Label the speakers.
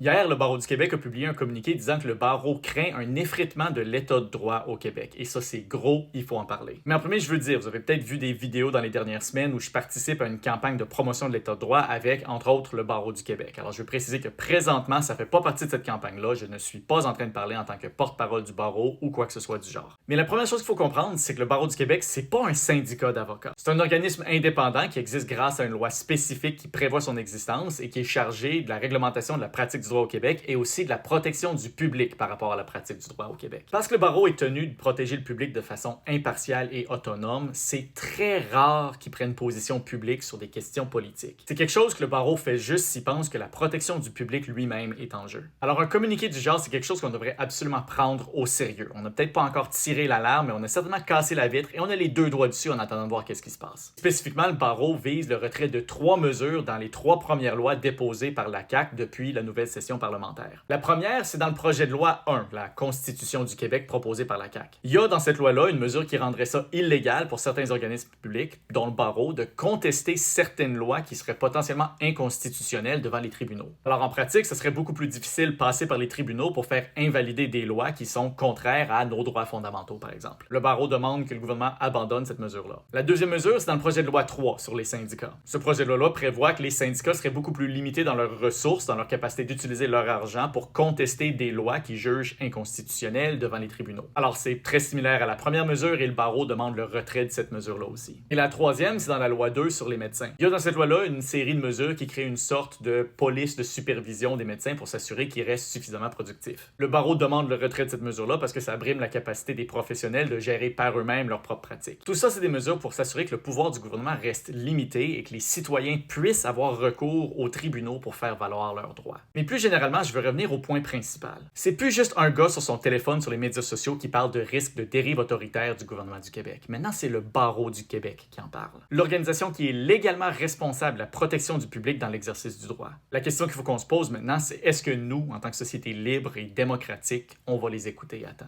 Speaker 1: Hier, le Barreau du Québec a publié un communiqué disant que le barreau craint un effritement de l'état de droit au Québec. Et ça, c'est gros, il faut en parler. Mais en premier, je veux dire, vous avez peut-être vu des vidéos dans les dernières semaines où je participe à une campagne de promotion de l'état de droit avec, entre autres, le Barreau du Québec. Alors, je veux préciser que présentement, ça fait pas partie de cette campagne-là. Je ne suis pas en train de parler en tant que porte-parole du barreau ou quoi que ce soit du genre. Mais la première chose qu'il faut comprendre, c'est que le Barreau du Québec, c'est pas un syndicat d'avocats. C'est un organisme indépendant qui existe grâce à une loi spécifique qui prévoit son existence et qui est chargé de la réglementation de la pratique du droit au Québec et aussi de la protection du public par rapport à la pratique du droit au Québec. Parce que le barreau est tenu de protéger le public de façon impartiale et autonome, c'est très rare qu'il prenne position publique sur des questions politiques. C'est quelque chose que le barreau fait juste s'il pense que la protection du public lui-même est en jeu. Alors un communiqué du genre, c'est quelque chose qu'on devrait absolument prendre au sérieux. On n'a peut-être pas encore tiré l'alarme, mais on a certainement cassé la vitre et on a les deux doigts dessus en attendant de voir qu'est-ce qui se passe. Spécifiquement, le barreau vise le retrait de 3 mesures dans les 3 premières lois déposées par la CAQ depuis la nouvelle session parlementaire. La première, c'est dans le projet de loi 1, la Constitution du Québec proposée par la CAQ. Il y a dans cette loi-là une mesure qui rendrait ça illégal pour certains organismes publics, dont le barreau, de contester certaines lois qui seraient potentiellement inconstitutionnelles devant les tribunaux. Alors en pratique, ce serait beaucoup plus difficile de passer par les tribunaux pour faire invalider des lois qui sont contraires à nos droits fondamentaux, par exemple. Le barreau demande que le gouvernement abandonne cette mesure-là. La deuxième mesure, c'est dans le projet de loi 3 sur les syndicats. Ce projet de loi prévoit que les syndicats seraient beaucoup plus limités dans leurs ressources, dans leur capacité d'utiliser leur argent pour contester des lois qui jugent inconstitutionnelles devant les tribunaux. Alors c'est très similaire à la première mesure et le barreau demande le retrait de cette mesure-là aussi. Et la troisième, c'est dans la loi 2 sur les médecins. Il y a dans cette loi-là une série de mesures qui créent une sorte de police de supervision des médecins pour s'assurer qu'ils restent suffisamment productifs. Le barreau demande le retrait de cette mesure-là parce que ça brime la capacité des professionnels de gérer par eux-mêmes leurs propres pratiques. Tout ça, c'est des mesures pour s'assurer que le pouvoir du gouvernement reste limité et que les citoyens puissent avoir recours aux tribunaux pour faire valoir leurs droits. Mais plus généralement, je veux revenir au point principal. C'est plus juste un gars sur son téléphone sur les médias sociaux qui parle de risque de dérive autoritaire du gouvernement du Québec. Maintenant, c'est le Barreau du Québec qui en parle. L'organisation qui est légalement responsable de la protection du public dans l'exercice du droit. La question qu'il faut qu'on se pose maintenant, c'est est-ce que nous, en tant que société libre et démocratique, on va les écouter à temps?